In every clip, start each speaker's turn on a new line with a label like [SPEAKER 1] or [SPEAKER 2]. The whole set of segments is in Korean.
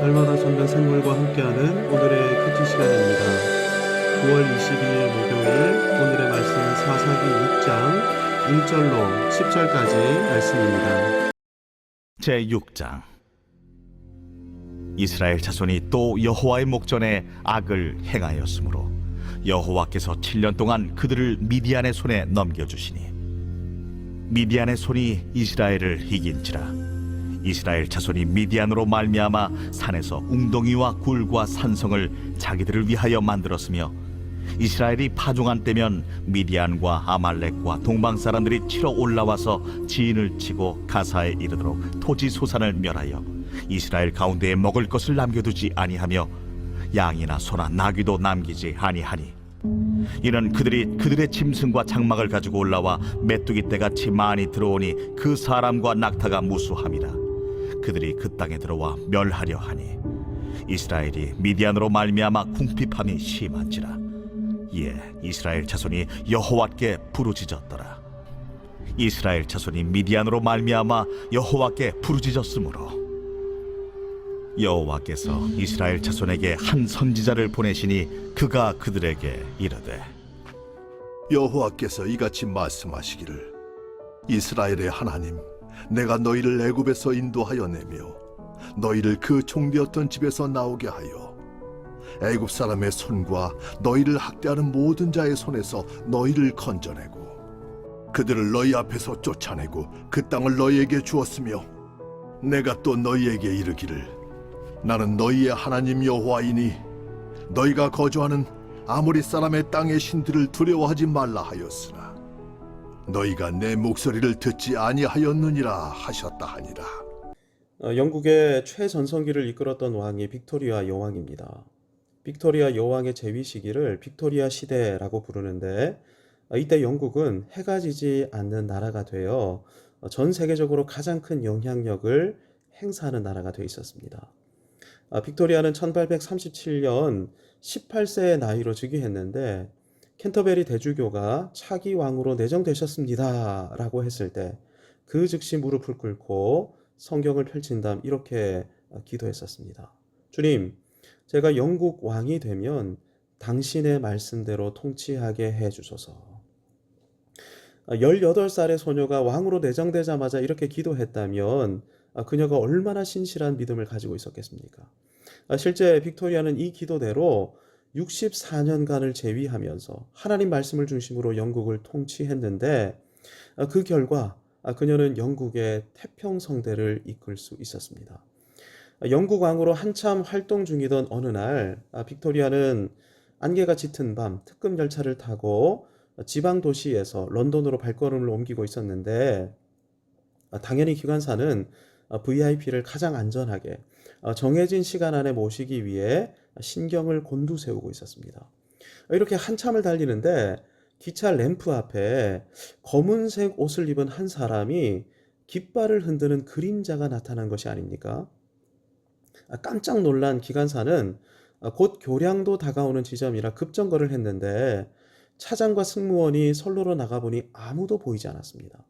[SPEAKER 1] 날마다 전면 샘물과 함께하는 오늘의 큐티 시간입니다. 9월 22일 목요일 오늘의 말씀은 사사기 6장 1절로 10절까지 말씀입니다.
[SPEAKER 2] 제6장. 이스라엘 자손이 또 여호와의 목전에 악을 행하였으므로 여호와께서 7년 동안 그들을 미디안의 손에 넘겨주시니 미디안의 손이 이스라엘을 이긴지라. 이스라엘 자손이 미디안으로 말미암아 산에서 웅덩이와 굴과 산성을 자기들을 위하여 만들었으며 이스라엘이 파종한 때면 미디안과 아말렉과 동방 사람들이 치러 올라와서 지인을 치고 가사에 이르도록 토지 소산을 멸하여 이스라엘 가운데에 먹을 것을 남겨두지 아니하며 양이나 소나 나귀도 남기지 아니하니 이는 그들의 짐승과 장막을 가지고 올라와 메뚜기 떼같이 많이 들어오니 그 사람과 낙타가 무수함이라. 그들이 그 땅에 들어와 멸하려 하니 이스라엘이 미디안으로 말미암아 궁핍함이 심한지라. 이에 이스라엘 자손이 여호와께 부르짖었더라. 이스라엘 자손이 미디안으로 말미암아 여호와께 부르짖었으므로 여호와께서 이스라엘 자손에게 한 선지자를 보내시니 그가 그들에게 이르되
[SPEAKER 3] 여호와께서 이같이 말씀하시기를 이스라엘의 하나님 내가 너희를 애굽에서 인도하여 내며 너희를 그 종되었던 집에서 나오게 하여 애굽 사람의 손과 너희를 학대하는 모든 자의 손에서 너희를 건져내고 그들을 너희 앞에서 쫓아내고 그 땅을 너희에게 주었으며 내가 또 너희에게 이르기를 나는 너희의 하나님 여호와이니 너희가 거주하는 아모리 사람의 땅의 신들을 두려워하지 말라 하였으나 너희가 내 목소리를 듣지 아니하였느니라 하셨다 하니라.
[SPEAKER 1] 영국의 최전성기를 이끌었던 왕이 빅토리아 여왕입니다. 빅토리아 여왕의 재위 시기를 빅토리아 시대라고 부르는데 이때 영국은 해가 지지 않는 나라가 되어 전 세계적으로 가장 큰 영향력을 행사하는 나라가 되어 있었습니다. 빅토리아는 1837년 18세의 나이로 즉위했는데 캔터베리 대주교가 차기 왕으로 내정되셨습니다 라고 했을 때 그 즉시 무릎을 꿇고 성경을 펼친 다음 이렇게 기도했었습니다. 주님, 제가 영국 왕이 되면 당신의 말씀대로 통치하게 해주소서. 18살의 소녀가 왕으로 내정되자마자 이렇게 기도했다면 그녀가 얼마나 신실한 믿음을 가지고 있었겠습니까? 실제 빅토리아는 이 기도대로 64년간을 재위하면서 하나님 말씀을 중심으로 영국을 통치했는데 그 결과 그녀는 영국의 태평성대를 이끌 수 있었습니다. 영국 왕으로 한참 활동 중이던 어느 날 빅토리아는 안개가 짙은 밤 특급 열차를 타고 지방 도시에서 런던으로 발걸음을 옮기고 있었는데 당연히 기관사는 VIP를 가장 안전하게 정해진 시간 안에 모시기 위해 신경을 곤두세우고 있었습니다. 이렇게 한참을 달리는데 기차 램프 앞에 검은색 옷을 입은 한 사람이 깃발을 흔드는 그림자가 나타난 것이 아닙니까? 깜짝 놀란 기관사는 곧 교량도 다가오는 지점이라 급정거를 했는데 차장과 승무원이 선로로 나가보니 아무도 보이지 않았습니다.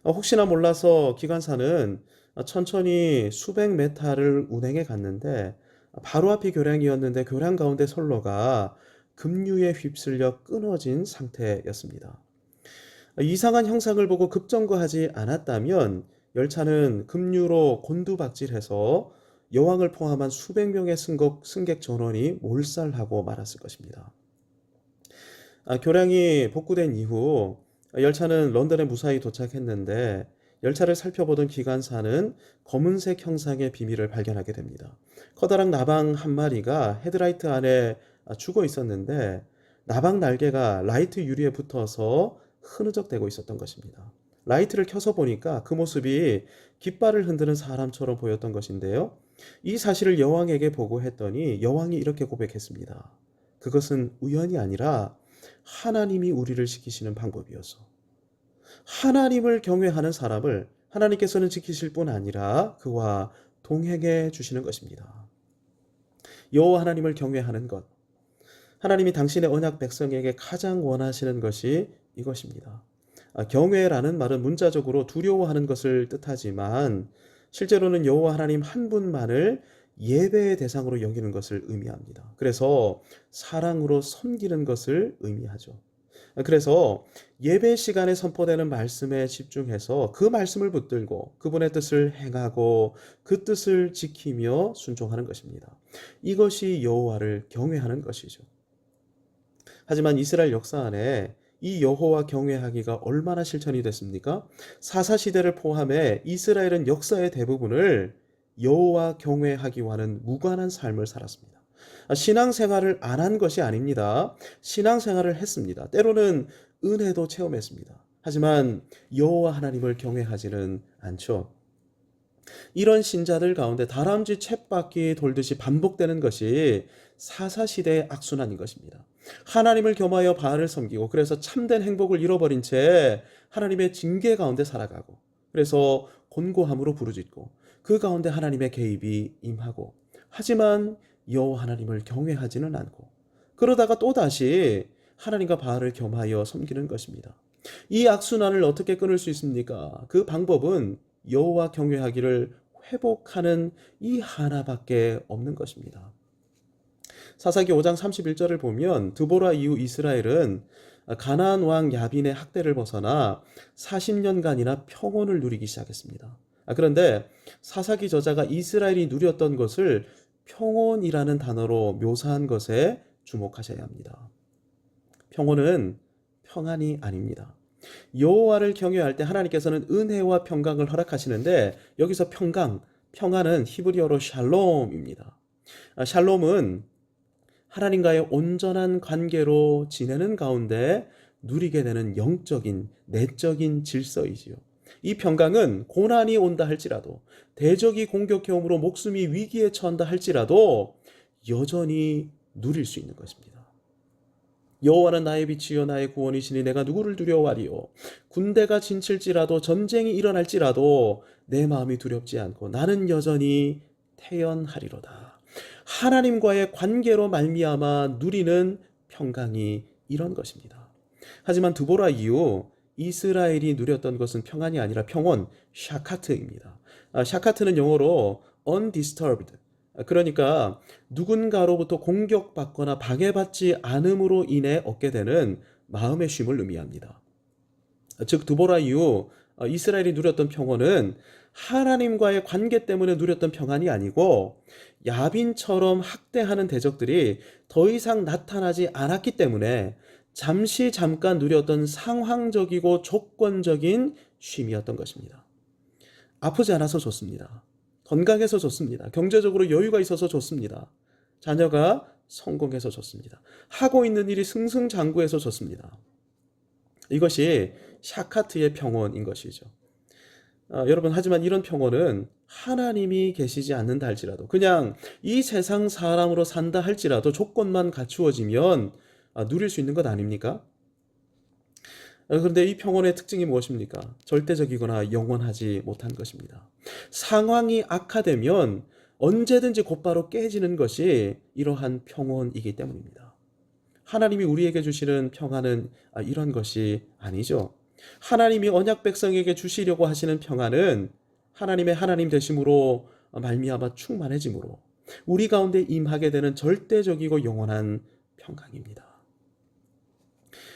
[SPEAKER 1] 혹시나 몰라서 기관사는 천천히 수백 메타를 운행해 갔는데 바로 앞이 교량이었는데 교량 가운데 선로가 급류에 휩쓸려 끊어진 상태였습니다. 이상한 형상을 보고 급정거하지 않았다면 열차는 급류로 곤두박질해서 여왕을 포함한 수백 명의 승객 전원이 몰살하고 말았을 것입니다. 교량이 복구된 이후 열차는 런던에 무사히 도착했는데 열차를 살펴보던 기관사는 검은색 형상의 비밀을 발견하게 됩니다. 커다란 나방 한 마리가 헤드라이트 안에 죽어 있었는데 나방 날개가 라이트 유리에 붙어서 흐느적대고 있었던 것입니다. 라이트를 켜서 보니까 그 모습이 깃발을 흔드는 사람처럼 보였던 것인데요. 이 사실을 여왕에게 보고했더니 여왕이 이렇게 고백했습니다. 그것은 우연이 아니라 하나님이 우리를 지키시는 방법이어서 하나님을 경외하는 사람을 하나님께서는 지키실 뿐 아니라 그와 동행해 주시는 것입니다. 여호와 하나님을 경외하는 것, 하나님이 당신의 언약 백성에게 가장 원하시는 것이 이것입니다. 경외라는 말은 문자적으로 두려워하는 것을 뜻하지만 실제로는 여호와 하나님 한 분만을 예배의 대상으로 여기는 것을 의미합니다. 그래서 사랑으로 섬기는 것을 의미하죠. 그래서 예배 시간에 선포되는 말씀에 집중해서 그 말씀을 붙들고 그분의 뜻을 행하고 그 뜻을 지키며 순종하는 것입니다. 이것이 여호와를 경외하는 것이죠. 하지만 이스라엘 역사 안에 이 여호와 경외하기가 얼마나 실천이 됐습니까? 사사 시대를 포함해 이스라엘은 역사의 대부분을 여호와 경외하기와는 무관한 삶을 살았습니다. 신앙생활을 안 한 것이 아닙니다. 신앙생활을 했습니다. 때로는 은혜도 체험했습니다. 하지만 여호와 하나님을 경외하지는 않죠. 이런 신자들 가운데 다람쥐 쳇바퀴 돌듯이 반복되는 것이 사사시대의 악순환인 것입니다. 하나님을 겸하여 바알을 섬기고 그래서 참된 행복을 잃어버린 채 하나님의 징계 가운데 살아가고 그래서 곤고함으로 부르짖고 그 가운데 하나님의 개입이 임하고 하지만 여호와 하나님을 경외하지는 않고 그러다가 또다시 하나님과 바알을 겸하여 섬기는 것입니다. 이 악순환을 어떻게 끊을 수 있습니까? 그 방법은 여호와 경외하기를 회복하는 이 하나밖에 없는 것입니다. 사사기 5장 31절을 보면 드보라 이후 이스라엘은 가나안 왕 야빈의 학대를 벗어나 40년간이나 평온을 누리기 시작했습니다. 그런데 사사기 저자가 이스라엘이 누렸던 것을 평온이라는 단어로 묘사한 것에 주목하셔야 합니다. 평온은 평안이 아닙니다. 여호와를 경외할 때 하나님께서는 은혜와 평강을 허락하시는데 여기서 평안은 히브리어로 샬롬입니다. 샬롬은 하나님과의 온전한 관계로 지내는 가운데 누리게 되는 영적인, 내적인 질서이지요. 이 평강은 고난이 온다 할지라도 대적이 공격해옴으로 목숨이 위기에 처한다 할지라도 여전히 누릴 수 있는 것입니다. 여호와는 나의 빛이요 나의 구원이시니 내가 누구를 두려워하리요. 군대가 진칠지라도 전쟁이 일어날지라도 내 마음이 두렵지 않고 나는 여전히 태연하리로다. 하나님과의 관계로 말미암아 누리는 평강이 이런 것입니다. 하지만 드보라 이후 이스라엘이 누렸던 것은 평안이 아니라 평온, 샤카트입니다. 샤카트는 영어로 undisturbed, 그러니까 누군가로부터 공격받거나 방해받지 않음으로 인해 얻게 되는 마음의 쉼을 의미합니다. 즉 드보라 이후 이스라엘이 누렸던 평온은 하나님과의 관계 때문에 누렸던 평안이 아니고 야빈처럼 학대하는 대적들이 더 이상 나타나지 않았기 때문에 잠깐 누렸던 상황적이고 조건적인 쉼이었던 것입니다. 아프지 않아서 좋습니다. 건강해서 좋습니다. 경제적으로 여유가 있어서 좋습니다. 자녀가 성공해서 좋습니다. 하고 있는 일이 승승장구해서 좋습니다. 이것이 샤카트의 평온인 것이죠. 여러분, 하지만 이런 평온은 하나님이 계시지 않는다 할지라도 그냥 이 세상 사람으로 산다 할지라도 조건만 갖추어지면 누릴 수 있는 것 아닙니까? 그런데 이 평온의 특징이 무엇입니까? 절대적이거나 영원하지 못한 것입니다. 상황이 악화되면 언제든지 곧바로 깨지는 것이 이러한 평온이기 때문입니다. 하나님이 우리에게 주시는 평안은 이런 것이 아니죠. 하나님이 언약 백성에게 주시려고 하시는 평안은 하나님의 하나님 되심으로 말미암아 충만해짐으로 우리 가운데 임하게 되는 절대적이고 영원한 평강입니다.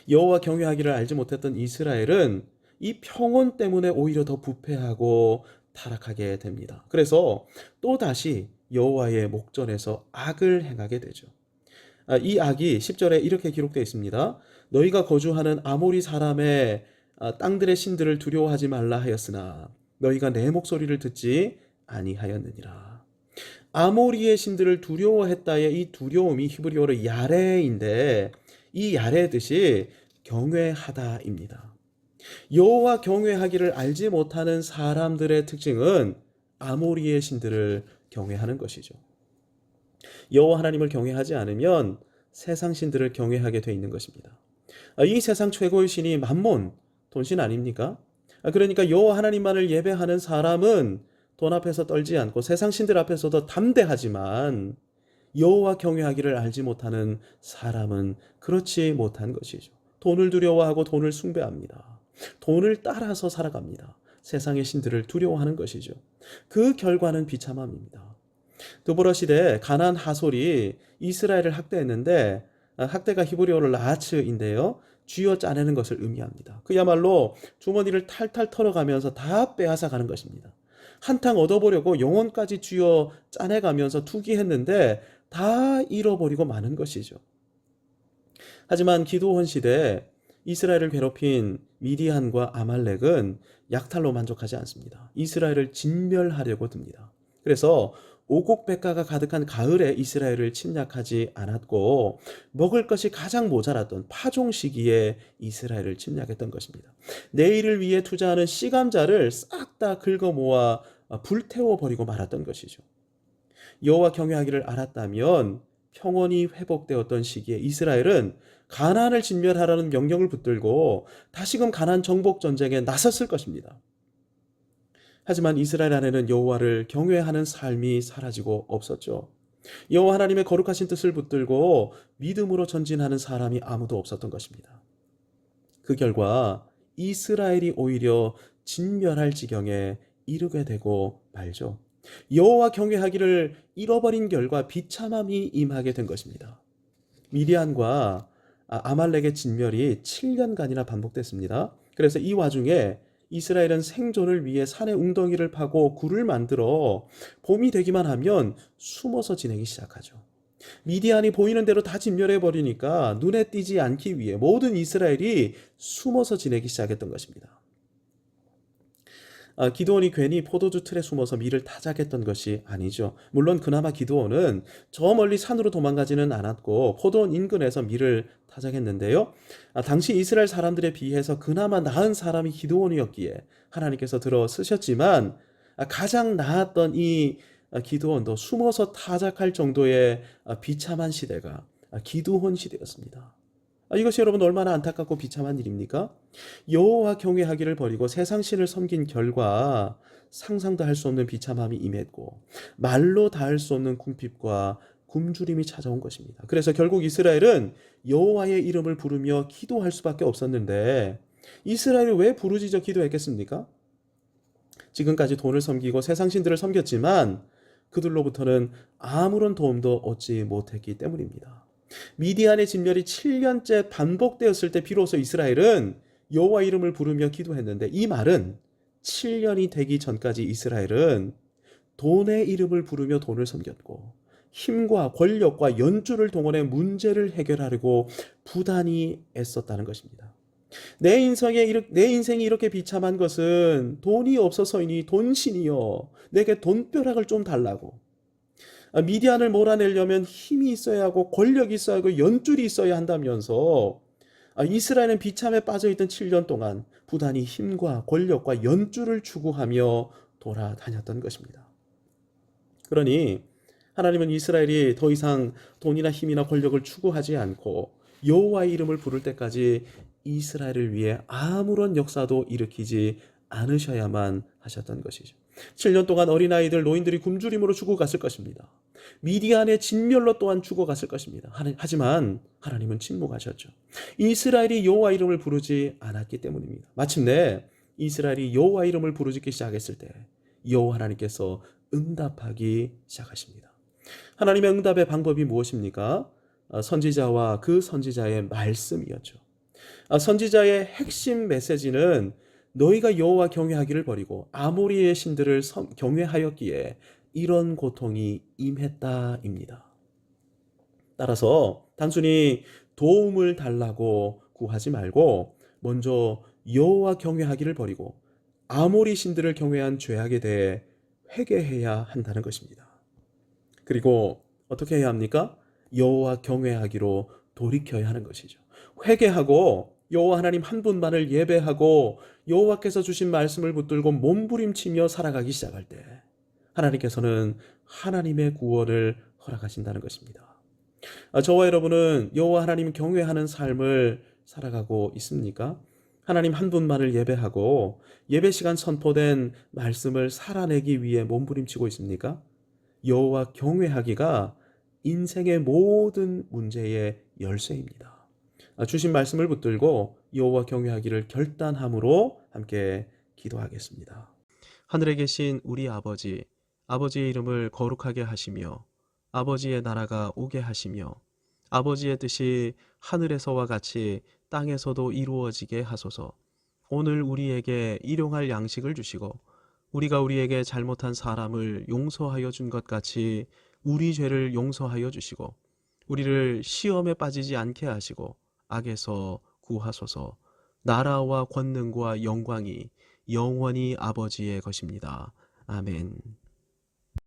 [SPEAKER 1] 여호와 경외하기를 알지 못했던 이스라엘은 이 평온 때문에 오히려 더 부패하고 타락하게 됩니다. 그래서 또다시 여호와의 목전에서 악을 행하게 되죠. 이 악이 10절에 이렇게 기록되어 있습니다. 너희가 거주하는 아모리 사람의 땅들의 신들을 두려워하지 말라 하였으나 너희가 내 목소리를 듣지 아니하였느니라. 아모리의 신들을 두려워했다의 이 두려움이 히브리어로 야레인데 이 야레의 뜻이 경외하다입니다. 여호와 경외하기를 알지 못하는 사람들의 특징은 아모리의 신들을 경외하는 것이죠. 여호와 하나님을 경외하지 않으면 세상 신들을 경외하게 돼 있는 것입니다. 이 세상 최고의 신이 만몬, 돈신 아닙니까? 그러니까 여호와 하나님만을 예배하는 사람은 돈 앞에서 떨지 않고 세상 신들 앞에서도 담대하지만 여호와 경외하기를 알지 못하는 사람은 그렇지 못한 것이죠. 돈을 두려워하고 돈을 숭배합니다. 돈을 따라서 살아갑니다. 세상의 신들을 두려워하는 것이죠. 그 결과는 비참함입니다. 드보라 시대에 가나안 하솔이 이스라엘을 학대했는데 학대가 히브리어로 라하츠인데요. 쥐어 짜내는 것을 의미합니다. 그야말로 주머니를 탈탈 털어가면서 다 빼앗아 가는 것입니다. 한탕 얻어보려고 영혼까지 쥐어 짜내가면서 투기했는데 다 잃어버리고 마는 것이죠. 하지만 기드온 시대에 이스라엘을 괴롭힌 미디안과 아말렉은 약탈로 만족하지 않습니다. 이스라엘을 진멸하려고 듭니다. 그래서 오곡백과가 가득한 가을에 이스라엘을 침략하지 않았고 먹을 것이 가장 모자랐던 파종 시기에 이스라엘을 침략했던 것입니다. 내일을 위해 투자하는 씨감자를 싹 다 긁어 모아 불태워 버리고 말았던 것이죠. 여호와 경외하기를 알았다면 평온이 회복되었던 시기에 이스라엘은 가나안을 진멸하라는 명령을 붙들고 다시금 가나안 정복 전쟁에 나섰을 것입니다. 하지만 이스라엘 안에는 여호와를 경외하는 삶이 사라지고 없었죠. 여호와 하나님의 거룩하신 뜻을 붙들고 믿음으로 전진하는 사람이 아무도 없었던 것입니다. 그 결과 이스라엘이 오히려 진멸할 지경에 이르게 되고 말죠. 여호와 경외하기를 잃어버린 결과 비참함이 임하게 된 것입니다. 미디안과 아말렉의 진멸이 7년간이나 반복됐습니다. 그래서 이 와중에 이스라엘은 생존을 위해 산에 웅덩이를 파고 굴을 만들어 봄이 되기만 하면 숨어서 지내기 시작하죠. 미디안이 보이는 대로 다 진멸해 버리니까 눈에 띄지 않기 위해 모든 이스라엘이 숨어서 지내기 시작했던 것입니다. 기드온이 괜히 포도주 틀에 숨어서 밀을 타작했던 것이 아니죠. 물론 그나마 기드온은 저 멀리 산으로 도망가지는 않았고 포도원 인근에서 밀을 타작했는데요. 당시 이스라엘 사람들에 비해서 그나마 나은 사람이 기드온이었기에 하나님께서 들어 쓰셨지만 가장 나았던 이 기드온도 숨어서 타작할 정도의 비참한 시대가 기드온 시대였습니다. 이것이 여러분 얼마나 안타깝고 비참한 일입니까? 여호와 경외하기를 버리고 세상 신을 섬긴 결과 상상도 할 수 없는 비참함이 임했고 말로 닿을 수 없는 궁핍과 굶주림이 찾아온 것입니다. 그래서 결국 이스라엘은 여호와의 이름을 부르며 기도할 수밖에 없었는데 이스라엘이 왜 부르짖어 기도했겠습니까? 지금까지 돈을 섬기고 세상 신들을 섬겼지만 그들로부터는 아무런 도움도 얻지 못했기 때문입니다. 미디안의 진멸이 7년째 반복되었을 때 비로소 이스라엘은 여호와 이름을 부르며 기도했는데 이 말은 7년이 되기 전까지 이스라엘은 돈의 이름을 부르며 돈을 섬겼고 힘과 권력과 연주를 동원해 문제를 해결하려고 부단히 애썼다는 것입니다. 내 인생이 이렇게 비참한 것은 돈이 없어서이니 돈신이여 내게 돈벼락을 좀 달라고. 미디안을 몰아내려면 힘이 있어야 하고 권력이 있어야 하고 연줄이 있어야 한다면서 이스라엘은 비참에 빠져있던 7년 동안 부단히 힘과 권력과 연줄을 추구하며 돌아다녔던 것입니다. 그러니 하나님은 이스라엘이 더 이상 돈이나 힘이나 권력을 추구하지 않고 여호와의 이름을 부를 때까지 이스라엘을 위해 아무런 역사도 일으키지 않으셔야만 하셨던 것이죠. 7년 동안 어린아이들, 노인들이 굶주림으로 죽어갔을 것입니다. 미디안의 진멸로 또한 죽어갔을 것입니다. 하지만 하나님은 침묵하셨죠. 이스라엘이 여호와 이름을 부르지 않았기 때문입니다. 마침내 이스라엘이 여호와 이름을 부르짖기 시작했을 때 여호와 하나님께서 응답하기 시작하십니다. 하나님의 응답의 방법이 무엇입니까? 선지자와 그 선지자의 말씀이었죠. 선지자의 핵심 메시지는 너희가 여호와 경외하기를 버리고 아모리의 신들을 경외하였기에 이런 고통이 임했다입니다. 따라서 단순히 도움을 달라고 구하지 말고 먼저 여호와 경외하기를 버리고 아모리 신들을 경외한 죄악에 대해 회개해야 한다는 것입니다. 그리고 어떻게 해야 합니까? 여호와 경외하기로 돌이켜야 하는 것이죠. 회개하고 여호와 하나님 한 분만을 예배하고 여호와께서 주신 말씀을 붙들고 몸부림치며 살아가기 시작할 때 하나님께서는 하나님의 구원을 허락하신다는 것입니다. 저와 여러분은 여호와 하나님 경외하는 삶을 살아가고 있습니까? 하나님 한 분만을 예배하고 예배 시간 선포된 말씀을 살아내기 위해 몸부림치고 있습니까? 여호와 경외하기가 인생의 모든 문제의 열쇠입니다. 주신 말씀을 붙들고 여호와 경외하기를 결단함으로 함께 기도하겠습니다. 하늘에 계신 우리 아버지,
[SPEAKER 4] 아버지의 이름을 거룩하게 하시며 아버지의 나라가 오게 하시며 아버지의 뜻이 하늘에서와 같이 땅에서도 이루어지게 하소서. 오늘 우리에게 일용할 양식을 주시고 우리가 우리에게 잘못한 사람을 용서하여 준 것 같이 우리 죄를 용서하여 주시고 우리를 시험에 빠지지 않게 하시고 악에서 구하소서. 나라와 권능과 영광이 영원히 아버지의 것입니다. 아멘.